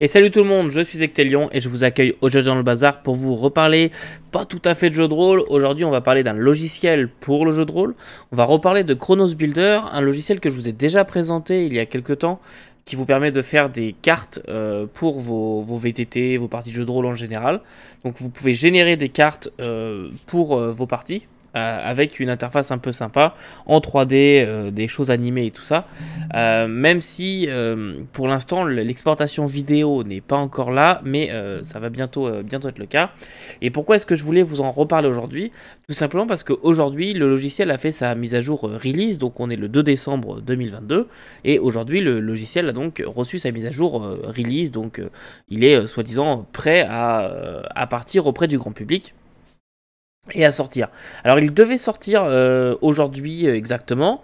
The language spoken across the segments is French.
Et salut tout le monde, je suis Ectelion et je vous accueille aujourd'hui dans le bazar pour vous reparler pas tout à fait de jeu de rôle. Aujourd'hui on va parler d'un logiciel pour le jeu de rôle. On va reparler de Chronos Builder, un logiciel que je vous ai déjà présenté il y a quelques temps qui vous permet de faire des cartes pour vos VTT, vos parties de jeu de rôle en général. Donc vous pouvez générer des cartes pour vos parties. Avec une interface un peu sympa en 3D, des choses animées et tout ça. Même si pour l'instant l'exportation vidéo n'est pas encore là, mais ça va bientôt être le cas. Et pourquoi est-ce que je voulais vous en reparler aujourd'hui? Tout simplement parce qu'aujourd'hui le logiciel a fait sa mise à jour release, donc on est le 2 décembre 2022, et aujourd'hui le logiciel a donc reçu sa mise à jour release, donc il est soi-disant prêt à partir auprès du grand public et à sortir. Alors il devait sortir aujourd'hui exactement.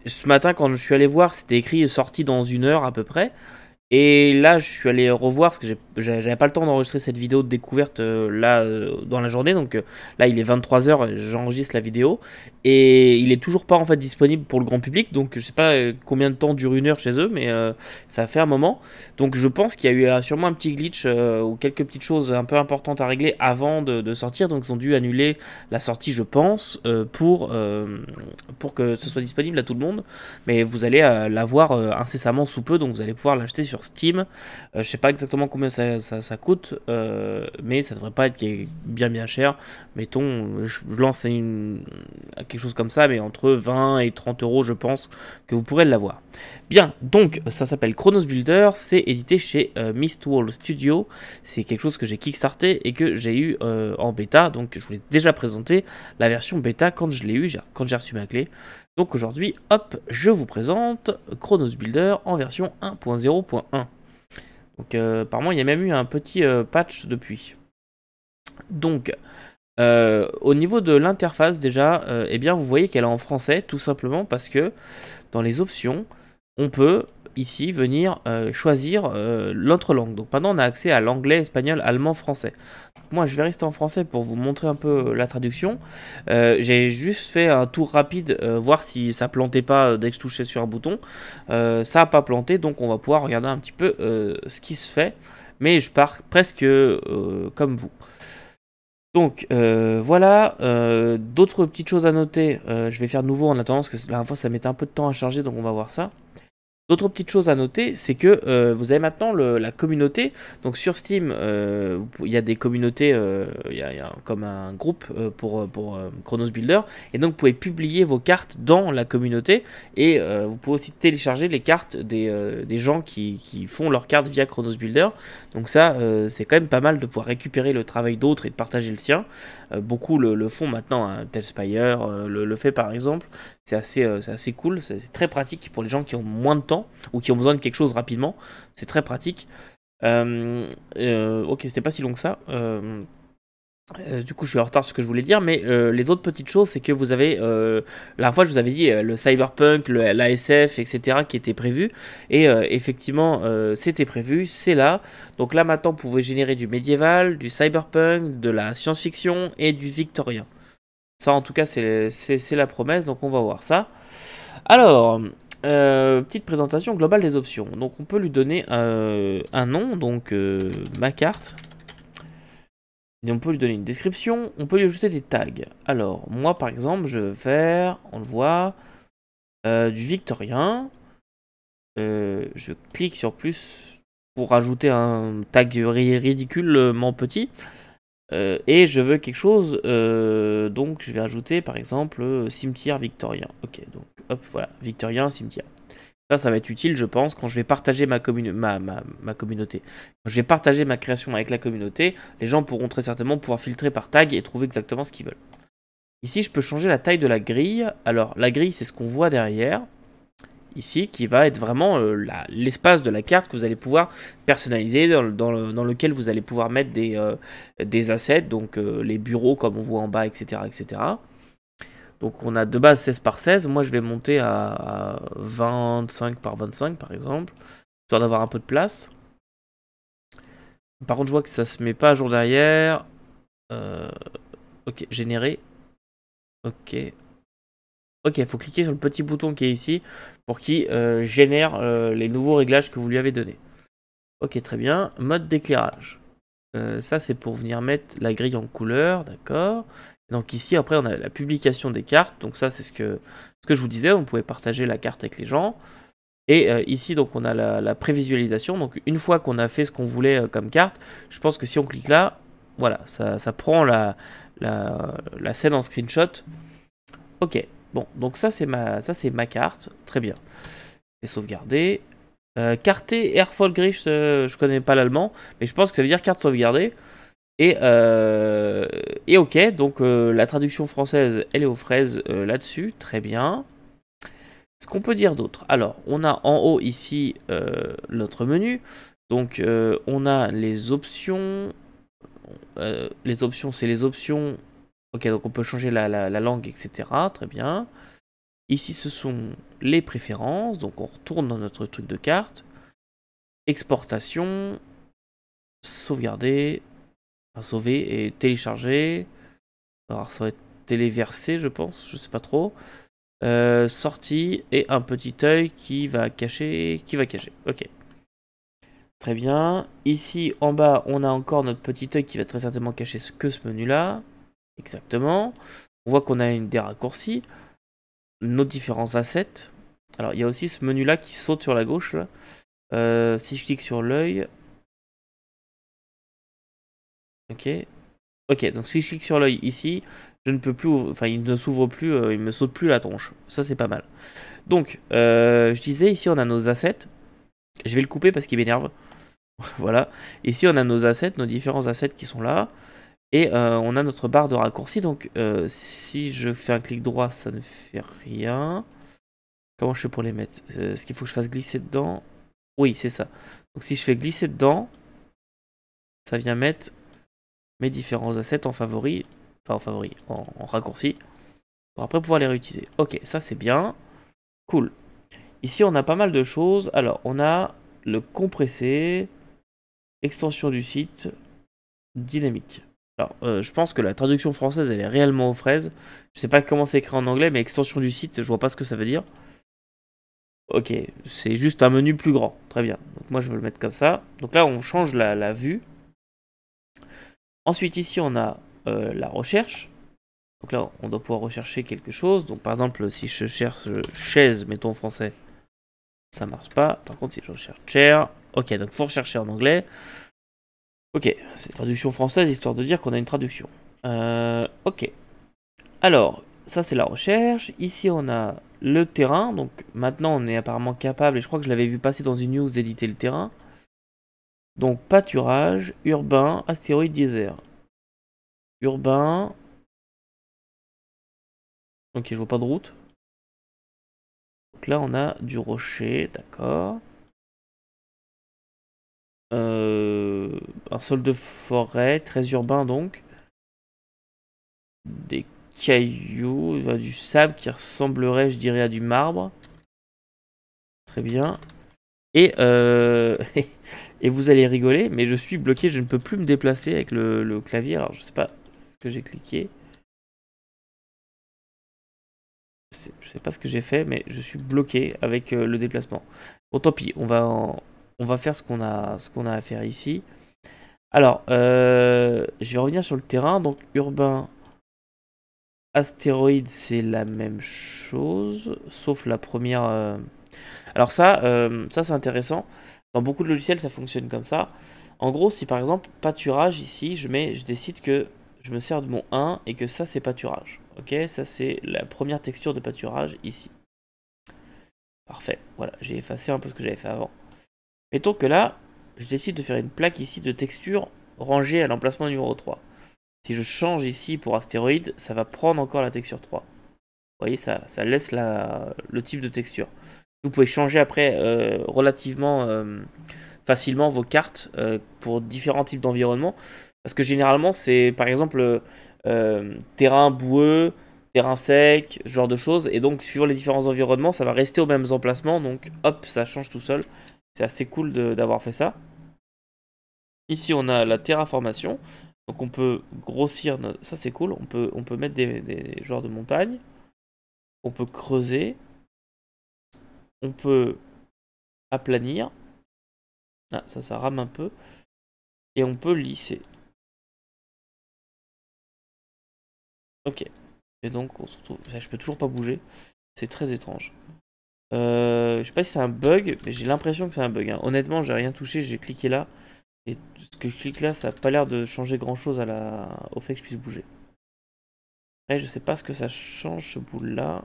Ce matin quand je suis allé voir, c'était écrit sorti dans 1 heure à peu près. Et là, je suis allé revoir parce que j'avais pas le temps d'enregistrer cette vidéo de découverte là dans la journée. Donc là, il est 23 h, j'enregistre la vidéo et il est toujours pas en fait disponible pour le grand public. Donc je sais pas combien de temps dure 1 heure chez eux, mais ça fait un moment. Donc je pense qu'il y a eu sûrement un petit glitch ou quelques petites choses un peu importantes à régler avant de sortir. Donc ils ont dû annuler la sortie, je pense, pour que ce soit disponible à tout le monde. Mais vous allez l'avoir incessamment sous peu, donc vous allez pouvoir l'acheter sur Steam. Je sais pas exactement combien ça coûte, mais ça devrait pas être bien cher. Mettons, je lance quelque chose comme ça, mais entre 20 et 30 euros, je pense que vous pourrez l'avoir. Bien, donc ça s'appelle Chronos Builder, c'est édité chez Mistwall Studio. C'est quelque chose que j'ai kickstarté et que j'ai eu en bêta, donc je vous l'ai déjà présenté la version bêta quand je l'ai eu, quand j'ai reçu ma clé. Donc aujourd'hui, hop, je vous présente Chronos Builder en version 1.0.1. Donc apparemment, il y a même eu un petit patch depuis. Donc, au niveau de l'interface déjà, eh bien, vous voyez qu'elle est en français, tout simplement parce que dans les options, on peut ici venir choisir l'autre langue. Donc maintenant, on a accès à l'anglais, espagnol, allemand, français. Moi, je vais rester en français pour vous montrer un peu la traduction. J'ai juste fait un tour rapide, voir si ça plantait pas dès que je touchais sur un bouton. Ça n'a pas planté, donc on va pouvoir regarder un petit peu ce qui se fait. Mais je pars presque comme vous. Donc voilà, d'autres petites choses à noter. Je vais faire de nouveau en attendant, parce que la dernière fois ça mettait un peu de temps à charger, donc on va voir ça. D'autres petites choses à noter, c'est que vous avez maintenant la communauté. Donc sur Steam, il y a des communautés, il y a comme un groupe pour Chronos Builder. Et donc vous pouvez publier vos cartes dans la communauté. Et vous pouvez aussi télécharger les cartes des gens qui font leurs cartes via Chronos Builder. Donc ça, c'est quand même pas mal de pouvoir récupérer le travail d'autres et de partager le sien. Beaucoup le font maintenant, hein. Telspire le fait par exemple. C'est assez cool, c'est très pratique pour les gens qui ont moins de temps ou qui ont besoin de quelque chose rapidement. C'est très pratique. Ok, c'était pas si long que ça. Du coup, je suis en retard sur ce que je voulais dire, mais les autres petites choses, c'est que vous avez, la dernière fois, je vous avais dit le cyberpunk, l'ASF, etc., qui était prévu, et effectivement, c'était prévu, c'est là. Donc là, maintenant, vous pouvez générer du médiéval, du cyberpunk, de la science-fiction et du victorien. Ça, en tout cas, c'est la promesse, donc on va voir ça. Alors, petite présentation globale des options. Donc, on peut lui donner un nom, donc ma carte. Et on peut lui donner une description, on peut lui ajouter des tags. Alors, moi, par exemple, je vais faire, on le voit, du victorien. Je clique sur plus pour ajouter un tag ridiculement petit. Et je veux quelque chose, donc je vais ajouter par exemple cimetière victorien. Ok, donc hop, voilà, victorien, cimetière. Ça va être utile, je pense, quand je vais partager ma communauté. Quand je vais partager ma création avec la communauté, les gens pourront très certainement pouvoir filtrer par tag et trouver exactement ce qu'ils veulent. Ici, je peux changer la taille de la grille. Alors, la grille, c'est ce qu'on voit derrière. Ici, qui va être vraiment l'espace de la carte que vous allez pouvoir personnaliser, dans lequel vous allez pouvoir mettre des assets, donc les bureaux comme on voit en bas, etc., etc. Donc on a de base 16 par 16, moi je vais monter à 25 par 25 par exemple, histoire d'avoir un peu de place. Par contre je vois que ça se met pas à jour derrière. Ok, générer. Ok. Ok, il faut cliquer sur le petit bouton qui est ici pour qu'il génère les nouveaux réglages que vous lui avez donnés. Ok, très bien. Mode d'éclairage. Ça, c'est pour venir mettre la grille en couleur, d'accord. Donc ici, après, on a la publication des cartes. Donc ça, c'est ce que je vous disais, on pouvait partager la carte avec les gens. Et ici, donc, on a la prévisualisation. Donc une fois qu'on a fait ce qu'on voulait comme carte, je pense que si on clique là, voilà, ça prend la scène en screenshot. Ok, bon, donc ça, c'est ma carte. Très bien. Et sauvegarder. Carté Erfolgericht, je connais pas l'allemand, mais je pense que ça veut dire carte sauvegardée. Et ok, donc la traduction française, elle est aux fraises là-dessus, très bien. Ce qu'on peut dire d'autre, alors on a en haut ici notre menu, donc on a les options. Les options, c'est les options. Ok, donc on peut changer la langue, etc. Très bien. Ici, ce sont les préférences, donc on retourne dans notre truc de carte. Exportation, sauvegarder, enfin sauver et télécharger. Alors ça va être téléversé, je pense, je sais pas trop. Sortie et un petit œil qui va cacher, Ok. Très bien. Ici en bas, on a encore notre petit œil qui va très certainement cacher que ce menu-là. Exactement. On voit qu'on a des raccourcis, nos différents assets. Alors il y a aussi ce menu-là qui saute sur la gauche. Là. Si je clique sur l'œil, ok. Ok, donc si je clique sur l'œil ici, je ne peux plus, enfin il ne s'ouvre plus, il me saute plus la tronche. Ça c'est pas mal. Donc, je disais, ici on a nos assets. Je vais le couper parce qu'il m'énerve. Voilà. Ici on a nos assets, nos différents assets qui sont là. Et on a notre barre de raccourci. Donc, si je fais un clic droit, ça ne fait rien. Comment je fais pour les mettre Est-ce qu'il faut que je fasse glisser dedans? Oui, c'est ça. Donc si je fais glisser dedans, ça vient mettre mes différents assets en favori. Enfin en favori, en raccourci. Pour après pouvoir les réutiliser. Ok, ça c'est bien. Cool. Ici on a pas mal de choses. Alors on a le compressé, extension du site, dynamique. Alors je pense que la traduction française elle est réellement aux fraises. Je sais pas comment c'est écrit en anglais, mais extension du site, je vois pas ce que ça veut dire. Ok, c'est juste un menu plus grand. Très bien. Donc moi je veux le mettre comme ça. Donc là on change la vue. Ensuite ici on a la recherche. Donc là on doit pouvoir rechercher quelque chose. Donc par exemple si je cherche chaise, mettons en français, ça marche pas. Par contre si je recherche chair, ok, donc faut rechercher en anglais. Ok, c'est traduction française histoire de dire qu'on a une traduction. Ok. Alors, ça c'est la recherche. Ici on a le terrain. Donc maintenant on est apparemment capable, et je crois que je l'avais vu passer dans une news, d'éditer le terrain. Donc pâturage, urbain, astéroïde, désert. Urbain. Ok, je vois pas de route. Donc là on a du rocher, d'accord. Un sol de forêt, très urbain donc. Des cailloux, du sable qui ressemblerait, je dirais, à du marbre. Très bien. Et, et vous allez rigoler, mais je suis bloqué, je ne peux plus me déplacer avec le clavier. Alors je sais pas ce que j'ai cliqué. Je sais pas ce que j'ai fait, mais je suis bloqué avec le déplacement. Bon, tant pis, on va faire ce qu'on a à faire ici. Alors, je vais revenir sur le terrain. Donc, urbain, astéroïde, c'est la même chose, sauf la première. Alors ça c'est intéressant. Dans beaucoup de logiciels, ça fonctionne comme ça. En gros, si par exemple pâturage ici, je décide que je me sers de mon 1 et que ça c'est pâturage. Ok, ça c'est la première texture de pâturage ici. Parfait. Voilà, j'ai effacé un peu ce que j'avais fait avant. Mettons que là, je décide de faire une plaque ici de texture rangée à l'emplacement numéro 3. Si je change ici pour astéroïde, ça va prendre encore la texture 3. Vous voyez, ça laisse le type de texture. Vous pouvez changer après relativement facilement vos cartes pour différents types d'environnements. Parce que généralement, c'est par exemple terrain boueux, terrain sec, ce genre de choses. Et donc, suivant les différents environnements, ça va rester aux mêmes emplacements. Donc, hop, ça change tout seul. C'est assez cool d'avoir fait ça. Ici, on a la terraformation. Donc, on peut grossir. Ça, c'est cool. On peut mettre des genres de montagnes. On peut creuser. On peut aplanir. Ah, ça rame un peu. Et on peut lisser. Ok. Et donc, on se retrouve... Je peux toujours pas bouger. C'est très étrange. Je sais pas si c'est un bug, mais j'ai l'impression que c'est un bug. Hein. Honnêtement, j'ai rien touché, j'ai cliqué là. Et ce que je clique là, ça n'a pas l'air de changer grand chose au fait que je puisse bouger. Après, je sais pas ce que ça change ce boule là.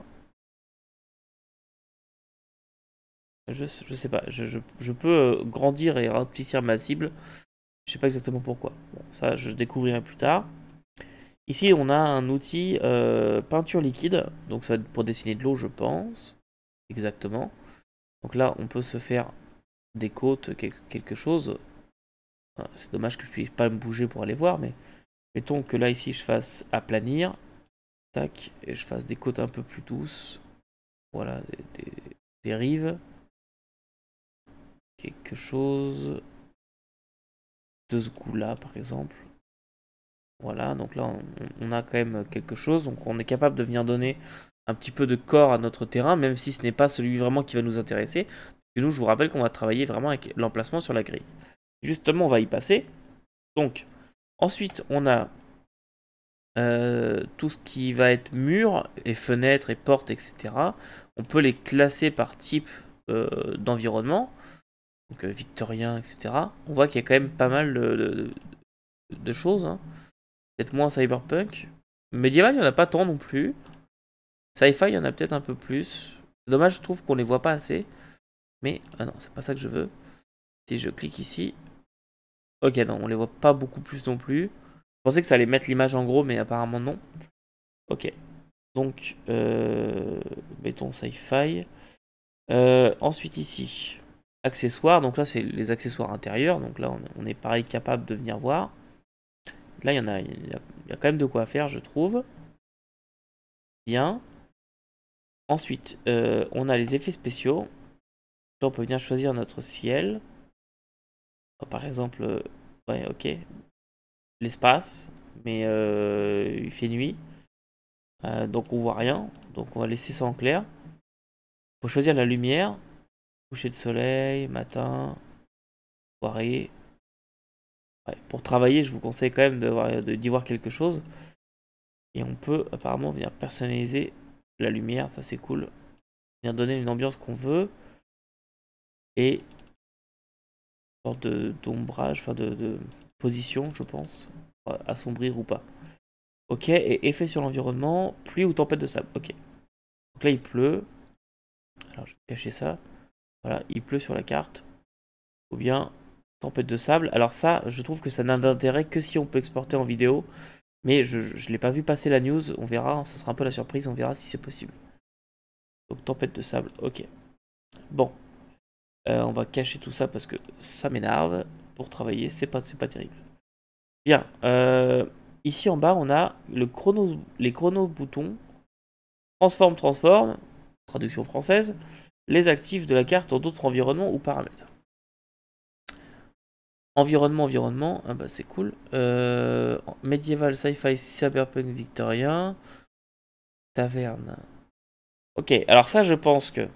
Je sais pas. Je peux grandir et rapetisser ma cible. Je sais pas exactement pourquoi. Bon, ça, je découvrirai plus tard. Ici, on a un outil peinture liquide. Donc, ça va être pour dessiner de l'eau, je pense. Exactement. Donc là, on peut se faire des côtes, quelque chose. C'est dommage que je puisse pas me bouger pour aller voir, mais mettons que là, ici, je fasse aplanir. Tac. Et je fasse des côtes un peu plus douces. Voilà, des rives. Quelque chose de ce goût-là, par exemple. Voilà, donc là, on a quand même quelque chose. Donc on est capable de venir donner un petit peu de corps à notre terrain, même si ce n'est pas celui vraiment qui va nous intéresser. Et nous, je vous rappelle qu'on va travailler vraiment avec l'emplacement sur la grille. Justement, on va y passer. Donc, ensuite, on a tout ce qui va être mur, et fenêtres, et portes, etc. On peut les classer par type d'environnement. Donc victorien, etc. On voit qu'il y a quand même pas mal de choses. Hein. Peut-être moins cyberpunk. Médiéval, il n'y en a pas tant non plus. Sci-fi, il y en a peut-être un peu plus. C'est dommage, je trouve qu'on les voit pas assez. Mais, ah non, c'est pas ça que je veux. Si je clique ici. Ok, non, on les voit pas beaucoup plus non plus. Je pensais que ça allait mettre l'image en gros, mais apparemment non. Ok. Donc, mettons sci-fi. Ensuite ici, accessoires. Donc là, c'est les accessoires intérieurs. Donc là, on est pareil capable de venir voir. Là, il y a quand même de quoi faire, je trouve. Bien. Ensuite, on a les effets spéciaux. Là, on peut venir choisir notre ciel. Par exemple, ouais, ok. L'espace. Mais il fait nuit. Donc on voit rien. Donc on va laisser ça en clair. Il faut choisir la lumière. Coucher de soleil, matin, soirée. Ouais, pour travailler, je vous conseille quand même d'y voir quelque chose. Et on peut apparemment venir personnaliser la lumière, ça c'est cool. Venir donner une ambiance qu'on veut. Et une sorte d'ombrage, enfin de position, je pense. Assombrir ou pas. Ok, et effet sur l'environnement, pluie ou tempête de sable. Ok. Donc là il pleut. Alors je vais cacher ça. Voilà, il pleut sur la carte. Ou bien tempête de sable. Alors ça, je trouve que ça n'a d'intérêt que si on peut exporter en vidéo. Mais je ne l'ai pas vu passer la news. On verra, ce sera un peu la surprise. On verra si c'est possible. Donc tempête de sable, ok. Bon. On va cacher tout ça parce que ça m'énerve. Pour travailler, c'est pas terrible. Bien. Ici en bas, on a les chrono boutons. Transforme. Traduction française. Les actifs de la carte dans d'autres environnements ou paramètres. Environnement, ah bah c'est cool. Médiéval, sci-fi, cyberpunk, victorien. Taverne. Ok, alors ça je pense que...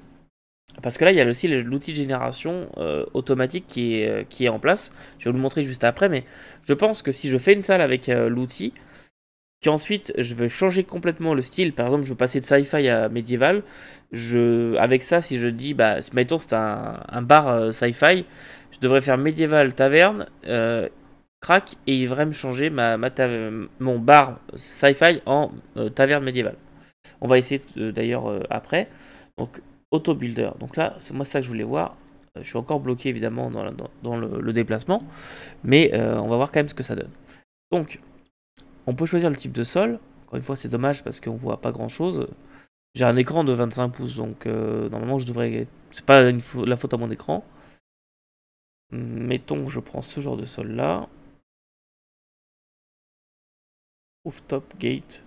Parce que là il y a aussi l'outil de génération automatique qui est en place. Je vais vous le montrer juste après, mais je pense que si je fais une salle avec l'outil, qu'ensuite je veux changer complètement le style, par exemple je veux passer de sci-fi à médiéval, avec ça si je dis, bah mettons c'est un bar sci-fi, je devrais faire médiéval taverne, crack, et il devrait me changer mon bar sci-fi en taverne médiévale. On va essayer d'ailleurs après. Donc auto builder, donc là c'est moi ça que je voulais voir. Je suis encore bloqué évidemment dans le déplacement, mais on va voir quand même ce que ça donne. Donc on peut choisir le type de sol. Encore une fois, c'est dommage parce qu'on voit pas grand chose. J'ai un écran de 25 pouces, donc normalement je devrais... C'est pas la faute à mon écran. Mettons, je prends ce genre de sol là. Rooftop, gate,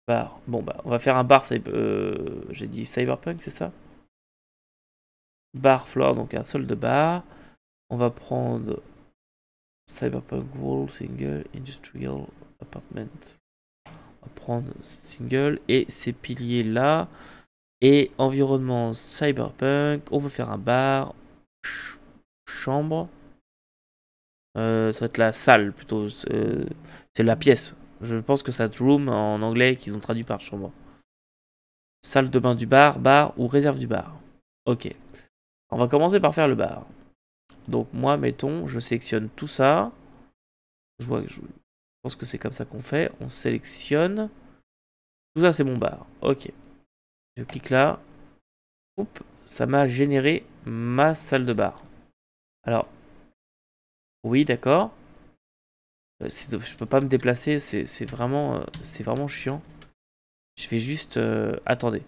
bar. Bon bah, on va faire un bar, j'ai dit cyberpunk, c'est ça? Bar floor, donc un sol de bar. On va prendre cyberpunk wall, single, industrial, apartment. On va prendre single et ces piliers là. Et environnement cyberpunk, on veut faire un bar. chambre. Ça va être la salle plutôt. C'est la pièce. Je pense que ça va être room en anglais qu'ils ont traduit par chambre. Salle de bain du bar, bar ou réserve du bar. Ok. On va commencer par faire le bar. Donc moi, mettons, je sélectionne tout ça. Je pense que c'est comme ça qu'on fait. On sélectionne. Tout ça, c'est mon bar. Ok. Je clique là. Oups, ça m'a généré ma salle de bar. Alors, oui, d'accord. Je peux pas me déplacer, c'est vraiment chiant. Je vais juste... attendez.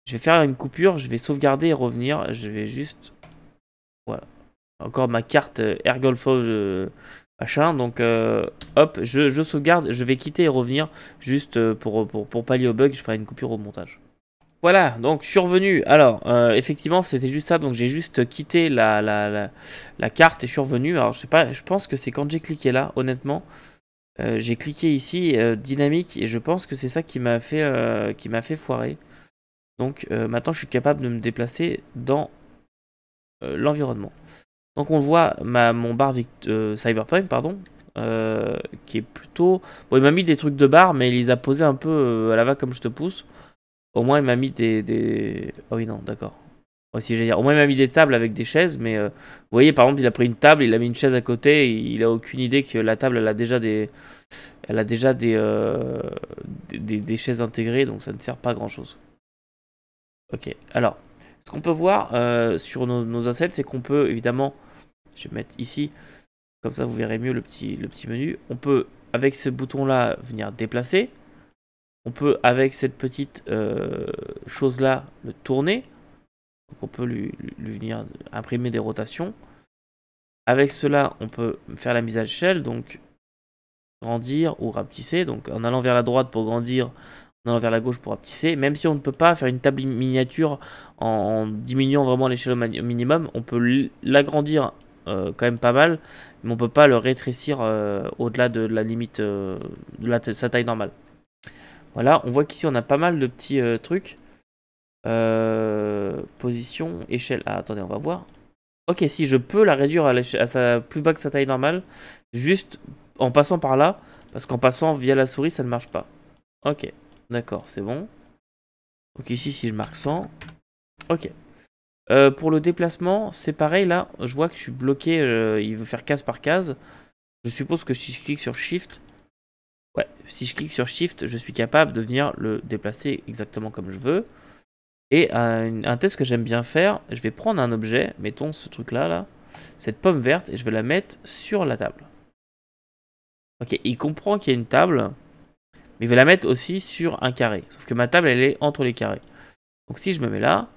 Je vais faire une coupure, je vais sauvegarder et revenir. Je vais juste... Voilà. Encore ma carte Airgolfo machin. Donc, hop, je sauvegarde. Je vais quitter et revenir juste pour pallier au bug. Je ferai une coupure au montage. Voilà, donc je suis revenu. Alors, effectivement, c'était juste ça. Donc, j'ai juste quitté la carte et je suis revenu. Alors, je sais pas, je pense que c'est quand j'ai cliqué là, honnêtement. J'ai cliqué ici, dynamique, et je pense que c'est ça qui m'a fait foirer. Donc, maintenant, je suis capable de me déplacer dans l'environnement. Donc, on voit mon bar Cyberpunk, pardon, qui est plutôt... Bon, il m'a mis des trucs de bar, mais il les a posés un peu à la va comme je te pousse. Au moins, il m'a mis des... Oh oui, non, d'accord. Aussi, j'allais dire. Au moins, il m'a mis des tables avec des chaises, mais vous voyez, par exemple, il a pris une table, il a mis une chaise à côté, et il a aucune idée que la table, elle a déjà des chaises intégrées, donc ça ne sert pas à grand chose. Ok, alors, ce qu'on peut voir sur nos assets, c'est qu'on peut, évidemment, je vais mettre ici, comme ça vous verrez mieux le petit menu. On peut, avec ce bouton-là, venir déplacer. On peut, avec cette petite chose-là, le tourner. Donc on peut lui venir imprimer des rotations. Avec cela, on peut faire la mise à l'échelle, donc grandir ou rapetisser. Donc en allant vers la droite pour grandir, en allant vers la gauche pour rapetisser. Même si on ne peut pas faire une table miniature en diminuant vraiment l'échelle au minimum, on peut l'agrandir quand même pas mal, mais on ne peut pas le rétrécir au-delà de la limite de sa taille normale. Voilà, on voit qu'ici on a pas mal de petits trucs. Position, échelle. Ah, attendez, on va voir. Ok, si je peux la réduire à sa plus bas que sa taille normale, juste en passant par là, parce qu'en passant via la souris, ça ne marche pas. Ok, d'accord, c'est bon. Donc ici, si je marque 100. Ok. Pour le déplacement, c'est pareil, là, je vois que je suis bloqué, il veut faire case par case. Je suppose que si je clique sur Shift, ouais, si je clique sur Shift, je suis capable de venir le déplacer exactement comme je veux. Et un test que j'aime bien faire, je vais prendre un objet, mettons ce truc-là, là, cette pomme verte, et je vais la mettre sur la table. Ok, il comprend qu'il y a une table, mais il veut la mettre aussi sur un carré. Sauf que ma table, elle est entre les carrés. Donc si je me mets là,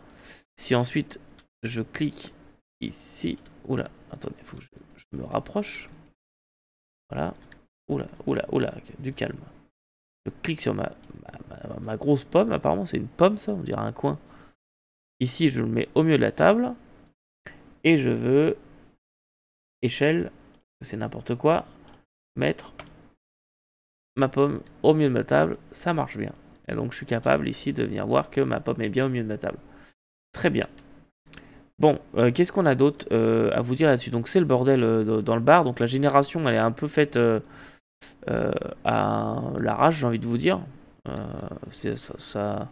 si ensuite je clique ici, oula, attendez, il faut que je me rapproche. Voilà, oula, du calme. Je clique sur ma grosse pomme, apparemment c'est une pomme ça, on dirait un coin. Ici je le mets au milieu de la table. Et je veux échelle, c'est n'importe quoi, mettre ma pomme au milieu de ma table, ça marche bien. Et donc je suis capable ici de venir voir que ma pomme est bien au milieu de ma table. Très bien. Bon, qu'est-ce qu'on a d'autre à vous dire là-dessus? Donc c'est le bordel dans le bar, donc la génération elle est un peu faite à l'arrache, j'ai envie de vous dire. Ça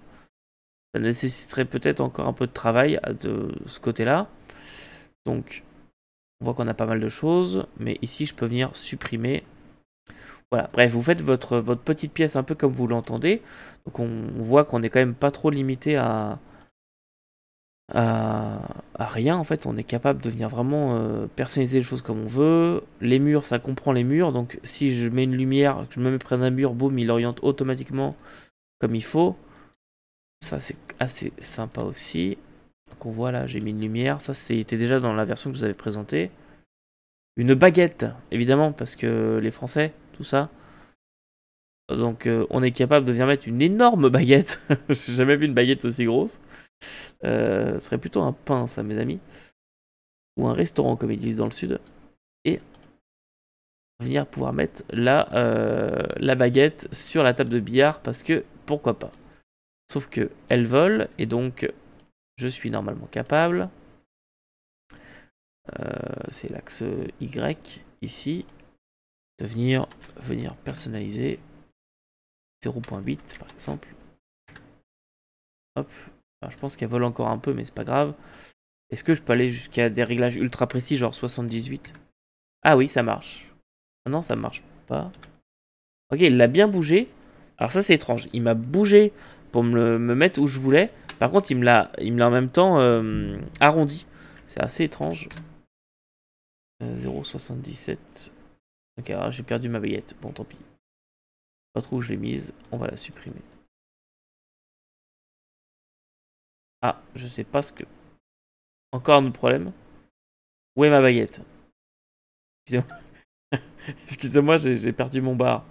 nécessiterait peut-être encore un peu de travail de ce côté-là. Donc on voit qu'on a pas mal de choses, mais ici je peux venir supprimer. Voilà, bref, vous faites votre petite pièce un peu comme vous l'entendez. Donc on voit qu'on est quand même pas trop limité à rien en fait. On est capable de venir vraiment personnaliser les choses comme on veut. Les murs, ça comprend les murs. Donc si je mets une lumière, que je me mets près d'un mur, boum, il oriente automatiquement comme il faut. Ça c'est assez sympa aussi. Donc on voit là, j'ai mis une lumière. Ça c'était déjà dans la version que je vous avais présentée. Une baguette, évidemment, parce que les Français, tout ça. Donc on est capable de venir mettre une énorme baguette. J'ai jamais vu une baguette aussi grosse. Ce serait plutôt un pain, ça, mes amis. Ou un restaurant, comme ils disent dans le sud. Et venir pouvoir mettre la baguette sur la table de billard, parce que pourquoi pas. Sauf que elle vole, et donc je suis normalement capable c'est l'axe Y, ici. De venir personnaliser 0.8 par exemple. Hop. Alors, je pense qu'elle vole encore un peu, mais c'est pas grave. Est-ce que je peux aller jusqu'à des réglages ultra précis, genre 78? Ah oui, ça marche. Ah non, ça marche pas. Ok, il l'a bien bougé. Alors ça, c'est étrange. Il m'a bougé pour me mettre où je voulais. Par contre, il me l'a en même temps arrondi. C'est assez étrange. 0,77. Ok, alors j'ai perdu ma baguette. Bon, tant pis. Pas trop où je l'ai mise. On va la supprimer. Ah, je sais pas ce que... Encore un autre problème. Où est ma baguette? Excusez-moi, j'ai perdu mon bar.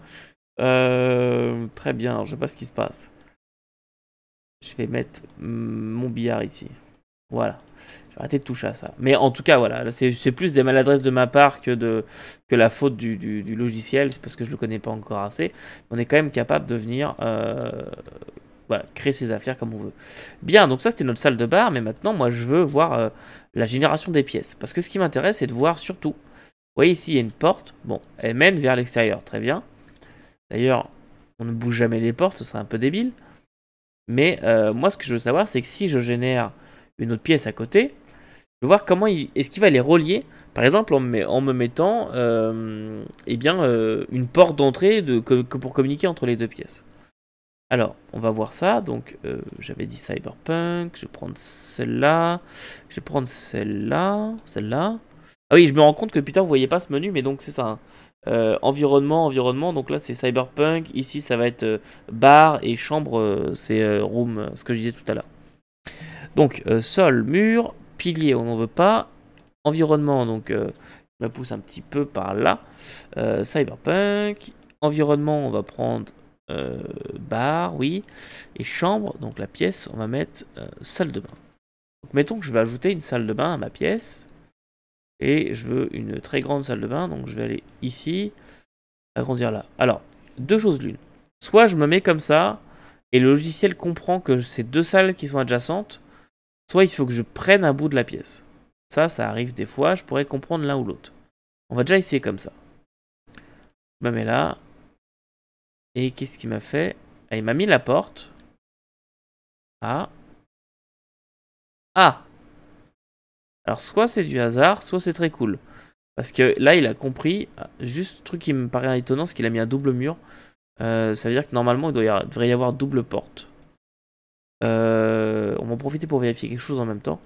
Très bien, alors, je sais pas ce qui se passe. Je vais mettre mon billard ici. Voilà. Je vais arrêter de toucher à ça. Mais en tout cas, voilà. C'est plus des maladresses de ma part que la faute du logiciel. C'est parce que je le connais pas encore assez. On est quand même capable de venir voilà, créer ses affaires comme on veut. Bien, donc ça c'était notre salle de bar. Mais maintenant, moi je veux voir la génération des pièces. Parce que ce qui m'intéresse, c'est de voir surtout. Vous voyez ici, il y a une porte. Bon, elle mène vers l'extérieur. Très bien. D'ailleurs, on ne bouge jamais les portes. Ce serait un peu débile. Mais moi, ce que je veux savoir, c'est que si je génère une autre pièce à côté, je veux voir comment est-ce qu'il va les relier. Par exemple, en me mettant eh bien, une porte d'entrée pour communiquer entre les deux pièces. Alors, on va voir ça. Donc, j'avais dit Cyberpunk. Je vais prendre celle-là. Je vais prendre celle-là. Celle-là. Ah oui, je me rends compte que putain, vous voyez pas ce menu, mais donc c'est ça. Environnement. Donc là, c'est Cyberpunk. Ici, ça va être bar et chambre. C'est room, ce que je disais tout à l'heure. Donc, sol, mur, pilier, on n'en veut pas. Environnement, donc je me pousse un petit peu par là. Cyberpunk. Environnement, on va prendre bar, oui. Et chambre, donc la pièce, on va mettre salle de bain. Donc, mettons que je vais ajouter une salle de bain à ma pièce. Et je veux une très grande salle de bain, donc je vais aller ici, agrandir là. Alors, deux choses l'une. Soit je me mets comme ça, et le logiciel comprend que c'est deux salles qui sont adjacentes, soit il faut que je prenne un bout de la pièce. Ça arrive des fois, je pourrais comprendre l'un ou l'autre. On va déjà essayer comme ça. Je me mets là. Et qu'est-ce qu'il m'a fait? Ah, il m'a mis la porte. Ah. Ah! Alors soit c'est du hasard, soit c'est très cool. Parce que là, il a compris. Juste le truc qui me paraît étonnant, c'est qu'il a mis un double mur. Ça veut dire que normalement, il devrait y avoir double porte. On va en profiter pour vérifier quelque chose en même temps.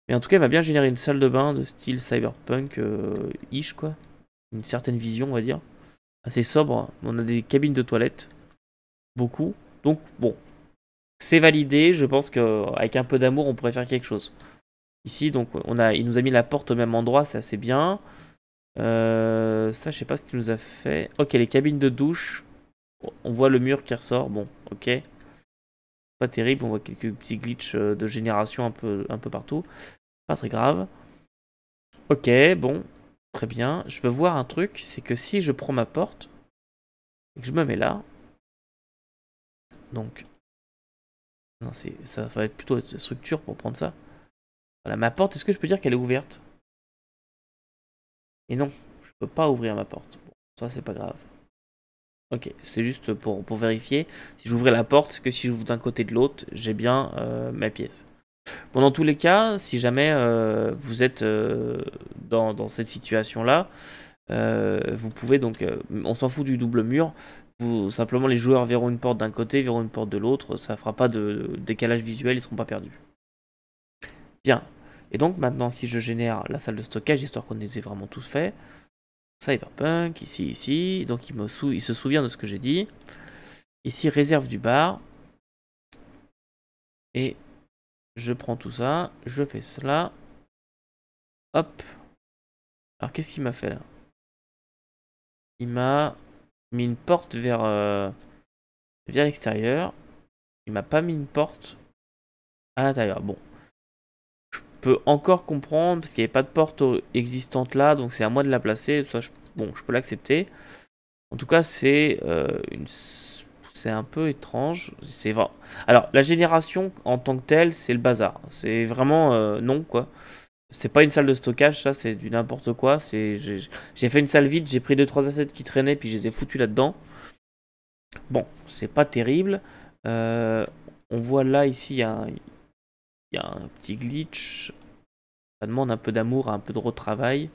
Mais en tout cas, il m'a bien généré une salle de bain de style cyberpunk-ish, quoi. Une certaine vision, on va dire. Assez sobre. On a des cabines de toilettes. Beaucoup. Donc, bon. C'est validé. Je pense qu'avec un peu d'amour, on pourrait faire quelque chose. Ici, donc, il nous a mis la porte au même endroit. C'est assez bien. Ça, je sais pas ce qu'il nous a fait. Ok, les cabines de douche. On voit le mur qui ressort. Bon, ok. Pas terrible. On voit quelques petits glitches de génération un peu partout. Pas très grave. Ok, bon. Très bien. Je veux voir un truc. C'est que si je prends ma porte et que je me mets là. Donc. Non, ça va être plutôt une structure pour prendre ça. Voilà, ma porte, est-ce que je peux dire qu'elle est ouverte? Et non, je peux pas ouvrir ma porte. Bon, ça, c'est pas grave. Ok, c'est juste pour vérifier. Si j'ouvrais la porte, c'est que si j'ouvre d'un côté de l'autre, j'ai bien ma pièce. Bon, dans tous les cas, si jamais vous êtes dans cette situation-là, vous pouvez donc... on s'en fout du double mur. Simplement, les joueurs verront une porte d'un côté, verront une porte de l'autre. Ça fera pas de décalage visuel, ils seront pas perdus. Bien. Et donc maintenant, si je génère la salle de stockage, histoire qu'on les ait vraiment tous faits, Cyberpunk, ici. Donc il se souvient de ce que j'ai dit. Ici, réserve du bar. Et je prends tout ça, je fais cela. Hop. Alors qu'est-ce qu'il m'a fait là? Il m'a mis une porte vers l'extérieur. Il m'a pas mis une porte à l'intérieur. Bon. Je peux encore comprendre parce qu'il n'y avait pas de porte existante là. Donc c'est à moi de la placer. Ça, bon, je peux l'accepter. En tout cas, c'est un peu étrange. C'est vrai. Alors, la génération en tant que telle, c'est le bazar. C'est vraiment non, quoi. C'est pas une salle de stockage, ça, c'est du n'importe quoi. J'ai fait une salle vide, j'ai pris 2-3 assets qui traînaient, puis j'étais foutu là-dedans. Bon, c'est pas terrible. On voit là, ici, il y a un petit glitch. Ça demande un peu d'amour, un peu de retravail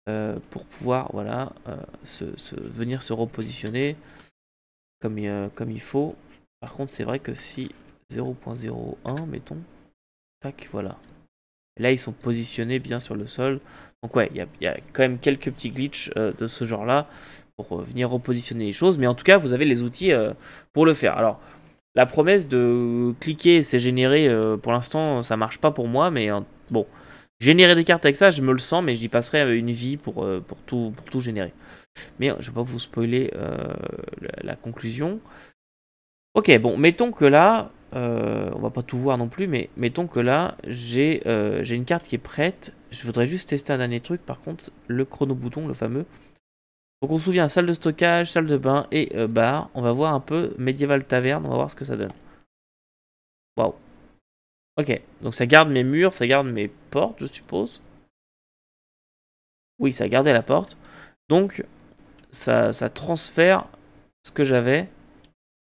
pour pouvoir, voilà, venir se repositionner comme il faut. Par contre, c'est vrai que si 0.01, mettons, tac, voilà. Et là, ils sont positionnés bien sur le sol. Donc ouais, il y a quand même quelques petits glitches de ce genre-là pour venir repositionner les choses. Mais en tout cas, vous avez les outils pour le faire. Alors, la promesse de cliquer, c'est générer, pour l'instant, ça marche pas pour moi. Mais bon, générer des cartes avec ça, je me le sens, mais j'y passerai une vie pour tout générer. Mais je vais pas vous spoiler la conclusion. Ok, bon, mettons que là, on va pas tout voir non plus, mais mettons que là, j'ai une carte qui est prête. Je voudrais juste tester un dernier truc, par contre, le chrono-bouton, le fameux. Donc on se souvient, salle de stockage, salle de bain et bar. On va voir un peu Medieval Taverne, on va voir ce que ça donne. Waouh. Ok, donc ça garde mes murs, ça garde mes portes, je suppose. Oui, ça a gardé la porte. Donc, ça transfère ce que j'avais.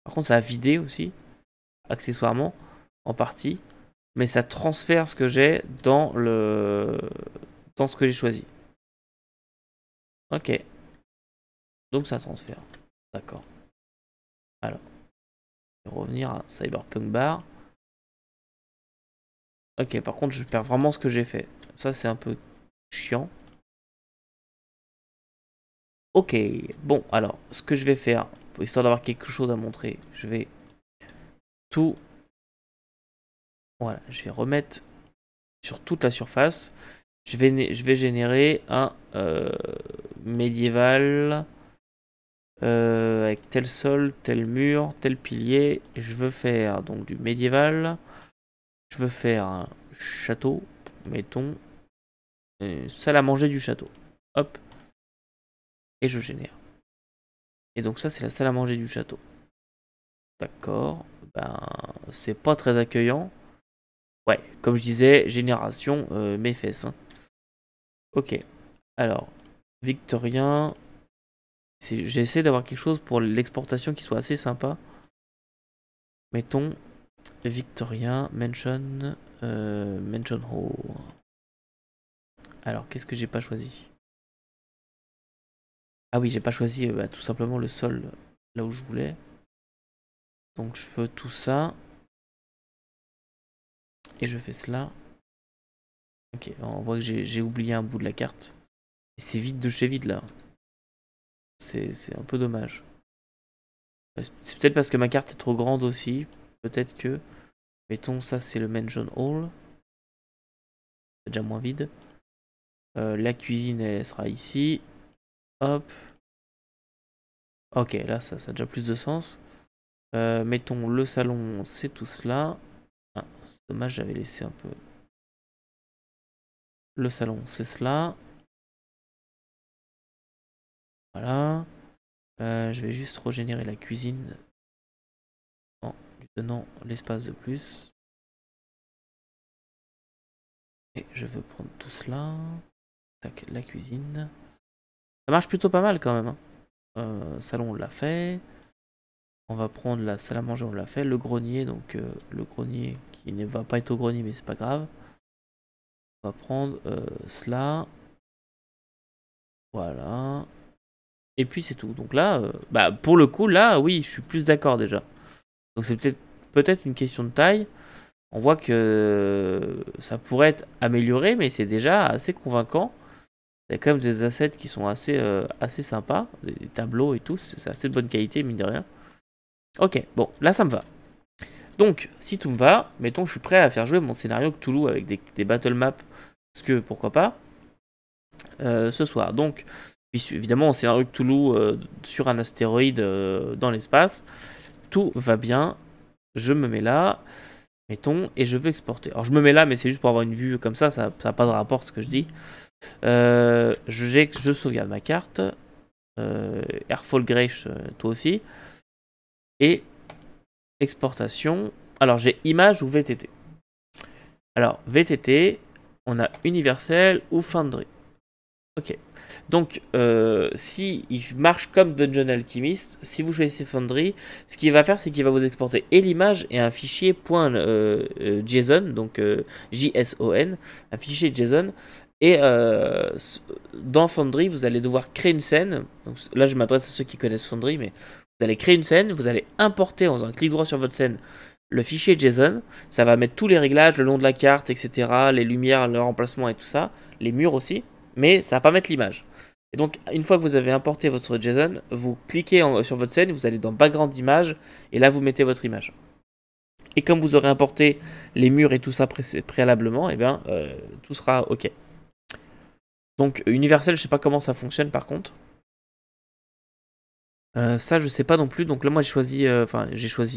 Par contre, ça a vidé aussi, accessoirement, en partie. Mais ça transfère ce que j'ai dans ce que j'ai choisi. Ok. Donc ça transfère. D'accord. Alors, je vais revenir à Cyberpunk Bar. Ok, par contre, je perds vraiment ce que j'ai fait. Ça, c'est un peu chiant. Ok, bon, alors, ce que je vais faire, histoire d'avoir quelque chose à montrer, je vais tout... Voilà, je vais remettre sur toute la surface. Je vais générer un médiéval avec tel sol, tel mur, tel pilier. Je veux faire donc du médiéval. Je veux faire un château, mettons. Salle à manger du château. Hop. Et je génère. Et donc ça, c'est la salle à manger du château. D'accord. Ben, c'est pas très accueillant. Ouais, comme je disais, génération, mes fesses. Hein. Ok. Alors, victorien. J'essaie d'avoir quelque chose pour l'exportation qui soit assez sympa. Mettons victorien, mention hall. Alors, qu'est-ce que j'ai pas choisi? Ah oui, j'ai pas choisi tout simplement le sol là où je voulais. Donc je veux tout ça. Et je fais cela. Ok, on voit que j'ai oublié un bout de la carte. Et c'est vide de chez vide là. C'est un peu dommage. C'est peut-être parce que ma carte est trop grande aussi. Peut-être que... Mettons ça, c'est le Mansion Hall. C'est déjà moins vide. La cuisine, elle sera ici. Hop. Ok, là, ça a déjà plus de sens. Mettons le salon, c'est tout cela. Ah, c'est dommage, j'avais laissé un peu. Le salon, c'est cela. Voilà. Je vais juste régénérer la cuisine en lui donnant l'espace de plus. Et je veux prendre tout cela. Tac, la cuisine. Ça marche plutôt pas mal quand même. Hein. Salon, on l'a fait. On va prendre la salle à manger, on l'a fait. Le grenier, donc le grenier qui ne va pas être au grenier, mais c'est pas grave. On va prendre cela. Voilà. Et puis c'est tout. Donc là, bah, pour le coup, là, oui, je suis plus d'accord déjà. Donc c'est peut-être une question de taille. On voit que ça pourrait être amélioré, mais c'est déjà assez convaincant. Il y a quand même des assets qui sont assez sympas. Des tableaux et tout, c'est assez de bonne qualité, mine de rien. Ok, bon, là ça me va. Donc, si tout me va, mettons, je suis prêt à faire jouer mon scénario Cthulhu avec des battle maps, parce que pourquoi pas, ce soir. Donc, évidemment, on scénario Cthulhu sur un astéroïde dans l'espace. Tout va bien. Je me mets là, mettons, et je veux exporter. Alors, je me mets là, mais c'est juste pour avoir une vue comme ça n'a pas de rapport ce que je dis. Je sauvegarde ma carte. Airfall Grace, toi aussi. Et exportation. Alors, j'ai image ou VTT. Alors, VTT, On a Universal ou Foundry. Ok. Donc, si il marche comme Dungeon Alchemist, si vous choisissez Foundry, ce qu'il va faire, c'est qu'il va vous exporter et l'image et un fichier .json, donc JSON, un fichier JSON. Et dans Foundry, vous allez devoir créer une scène. Donc, là, je m'adresse à ceux qui connaissent Foundry, mais vous allez créer une scène, vous allez importer en faisant un clic droit sur votre scène le fichier JSON. Ça va mettre tous les réglages le long de la carte, etc. Les lumières, leur emplacement et tout ça. Les murs aussi. Mais ça va pas mettre l'image. Et donc, une fois que vous avez importé votre JSON, vous cliquez sur votre scène, vous allez dans Background image, et là, vous mettez votre image. Et comme vous aurez importé les murs et tout ça préalablement, et bien, tout sera OK. Donc, Universal, je sais pas comment ça fonctionne par contre. Ça, je sais pas non plus. Donc là, moi, j'ai choisi,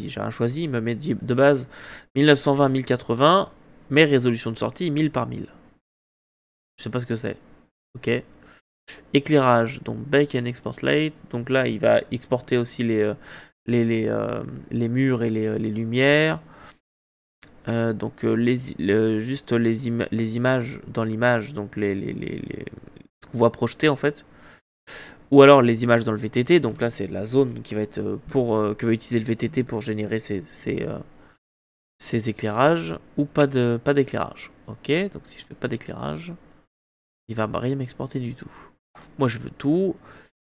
j'ai rien choisi. Il me met de base 1920-1080, mais résolution de sortie 1000 par 1000. Je sais pas ce que c'est. Ok. Éclairage, donc Bake and Export Light. Donc là, il va exporter aussi les murs et les lumières. Donc juste les images dans l'image, donc ce qu'on voit projeter en fait. Ou alors les images dans le VTT. Donc là, c'est la zone qui va être que va utiliser le VTT pour générer ces éclairages. Ou pas d'éclairage. Ok, donc si je fais pas d'éclairage, il va rien m'exporter du tout. Moi, je veux tout.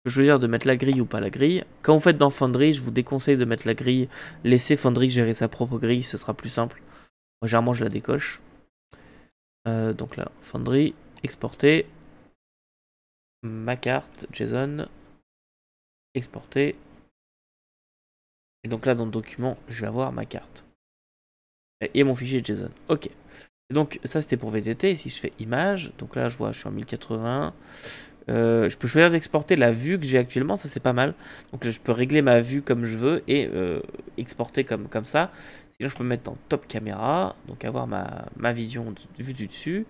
Je veux dire de mettre la grille ou pas la grille. Quand vous faites dans Foundry, je vous déconseille de mettre la grille. Laissez Foundry gérer sa propre grille, ce sera plus simple. Moi, généralement, je la décoche. Donc là, Foundry, exporter. Ma carte, JSON. Exporter. Et donc là, dans le document, je vais avoir ma carte. Et mon fichier JSON. Ok. Et donc, ça, c'était pour VTT. Et si je fais image, donc là, je vois, je suis en 1080. Je peux choisir d'exporter la vue que j'ai actuellement, ça c'est pas mal. Donc là, je peux régler ma vue comme je veux et exporter comme ça. Sinon, je peux me mettre dans top caméra, donc avoir ma vision vue du dessus.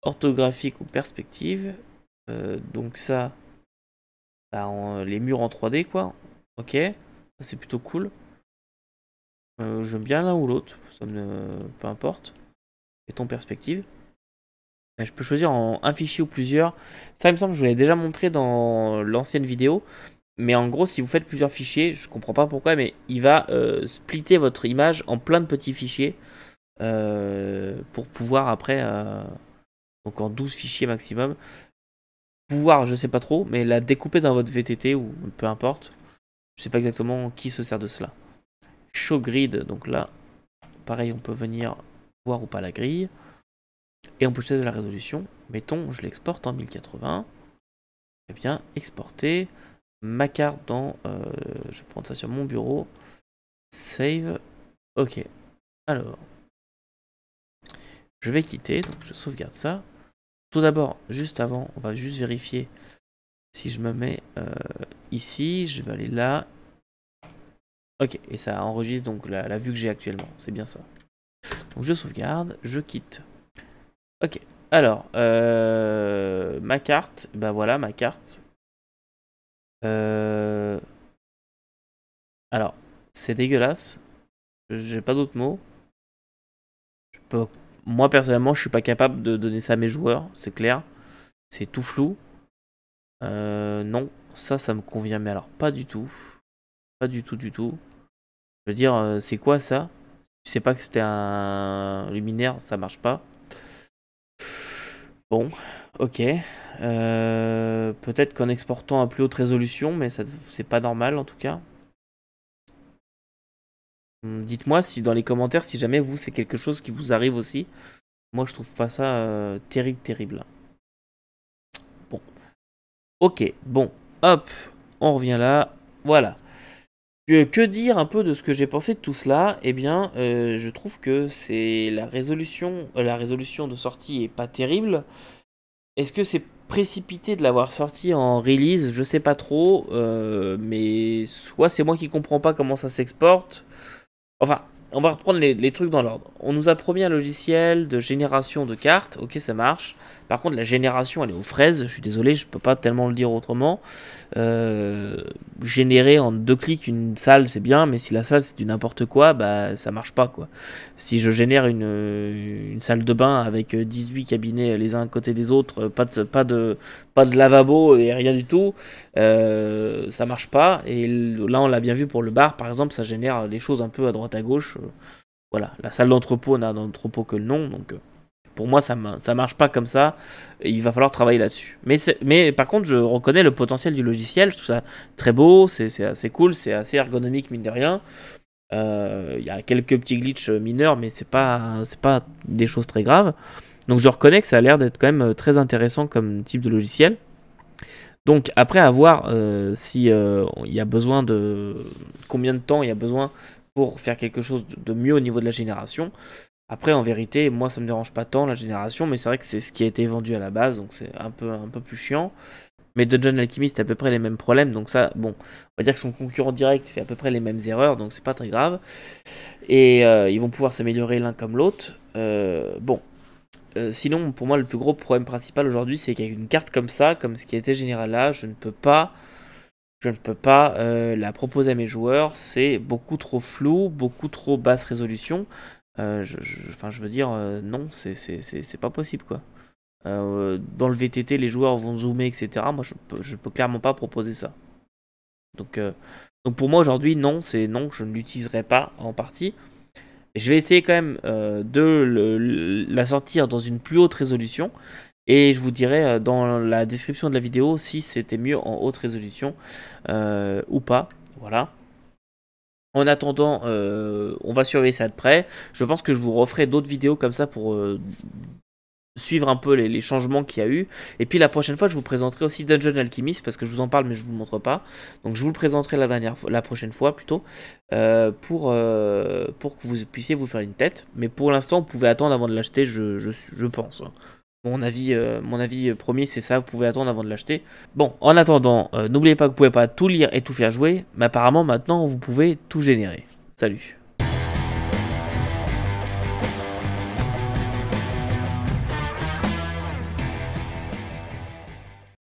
Orthographique ou perspective. Donc ça, les murs en 3D quoi. Ok, ça c'est plutôt cool. J'aime bien l'un ou l'autre, peu importe. Et ton perspective. Je peux choisir en un fichier ou plusieurs. Ça, il me semble que je vous l'ai déjà montré dans l'ancienne vidéo. Mais en gros, si vous faites plusieurs fichiers, je comprends pas pourquoi, mais il va splitter votre image en plein de petits fichiers. Pour pouvoir après, donc en 12 fichiers maximum, pouvoir, je sais pas trop, mais la découper dans votre VTT ou peu importe. Je sais pas exactement qui se sert de cela. Show grid, donc là, pareil, on peut venir voir ou pas la grille. Et on peut choisir la résolution. Mettons, je l'exporte en 1080. Eh bien, exporter ma carte dans... je vais prendre ça sur mon bureau. Save. Ok. Alors. Je vais quitter. Donc, je sauvegarde ça. Tout d'abord, juste avant, on va juste vérifier si je me mets ici. Je vais aller là. Ok. Et ça enregistre donc la vue que j'ai actuellement. C'est bien ça. Donc, je sauvegarde. Je quitte. Ok, alors, ma carte, bah voilà ma carte. Alors, c'est dégueulasse, j'ai pas d'autres mots. Moi personnellement, je suis pas capable de donner ça à mes joueurs, c'est clair. C'est tout flou. Non, ça me convient, mais alors pas du tout. Pas du tout, du tout. Je veux dire, c'est quoi ça? Tu sais pas que c'était un luminaire, ça marche pas. Bon, ok. Peut-être qu'en exportant à plus haute résolution, mais c'est pas normal en tout cas. Dites-moi si dans les commentaires si jamais vous c'est quelque chose qui vous arrive aussi. Moi je trouve pas ça terrible. Bon. Ok, bon. Hop, on revient là. Voilà. Que dire un peu de ce que j'ai pensé de tout cela? Eh bien, je trouve que c'est la résolution de sortie est pas terrible. Est-ce que c'est précipité de l'avoir sorti en release? Je sais pas trop, mais soit c'est moi qui comprends pas comment ça s'exporte. Enfin, on va reprendre les trucs dans l'ordre. On nous a promis un logiciel de génération de cartes. Ok, ça marche. Par contre, la génération, elle est aux fraises. Je suis désolé, je peux pas tellement le dire autrement. Générer en 2 clics une salle, c'est bien, mais si la salle c'est du n'importe quoi, bah ça marche pas quoi. Si je génère une salle de bain avec 18 cabinets les uns à côté des autres, pas de lavabo et rien du tout, ça marche pas. Et là, on l'a bien vu pour le bar, par exemple, ça génère des choses un peu à droite à gauche. Voilà, la salle d'entrepôt n'a d'entrepôt que le nom, donc pour moi ça marche pas comme ça, et il va falloir travailler là-dessus. Mais par contre, je reconnais le potentiel du logiciel, je trouve ça très beau, c'est assez cool, c'est assez ergonomique mine de rien. Il y a quelques petits glitches mineurs, mais c'est pas des choses très graves. Donc je reconnais que ça a l'air d'être quand même très intéressant comme type de logiciel. Donc après, à voir si il y a besoin de combien de temps il y a besoin pour faire quelque chose de mieux au niveau de la génération. Après, en vérité, moi ça me dérange pas tant la génération, mais c'est vrai que c'est ce qui a été vendu à la base, donc c'est un peu plus chiant. Mais Dungeon Alchemist a à peu près les mêmes problèmes, donc ça, bon, on va dire que son concurrent direct fait à peu près les mêmes erreurs, donc c'est pas très grave. Et ils vont pouvoir s'améliorer l'un comme l'autre. Sinon, pour moi, le plus gros problème principal aujourd'hui, c'est qu'avec une carte comme ça, comme ce qui a été général là, je ne peux pas la proposer à mes joueurs. C'est beaucoup trop flou, beaucoup trop basse résolution. Je veux dire, non, c'est pas possible, quoi. Dans le VTT, les joueurs vont zoomer, etc. Moi, je peux clairement pas proposer ça. Donc pour moi, aujourd'hui, non, je ne l'utiliserai pas en partie. Je vais essayer quand même de la sortir dans une plus haute résolution. Et je vous dirai dans la description de la vidéo si c'était mieux en haute résolution ou pas. Voilà. En attendant, on va surveiller ça de près. Je pense que je vous referai d'autres vidéos comme ça pour suivre un peu les changements qu'il y a eu. Et puis la prochaine fois, je vous présenterai aussi Dungeon Alchemist, parce que je vous en parle mais je vous le montre pas. Donc je vous le présenterai la prochaine fois plutôt, pour que vous puissiez vous faire une tête. Mais pour l'instant, vous pouvez attendre avant de l'acheter, je pense. Mon avis premier, c'est ça, vous pouvez attendre avant de l'acheter. Bon, en attendant, n'oubliez pas que vous pouvez pas tout lire et tout faire jouer, mais apparemment maintenant, vous pouvez tout générer. Salut.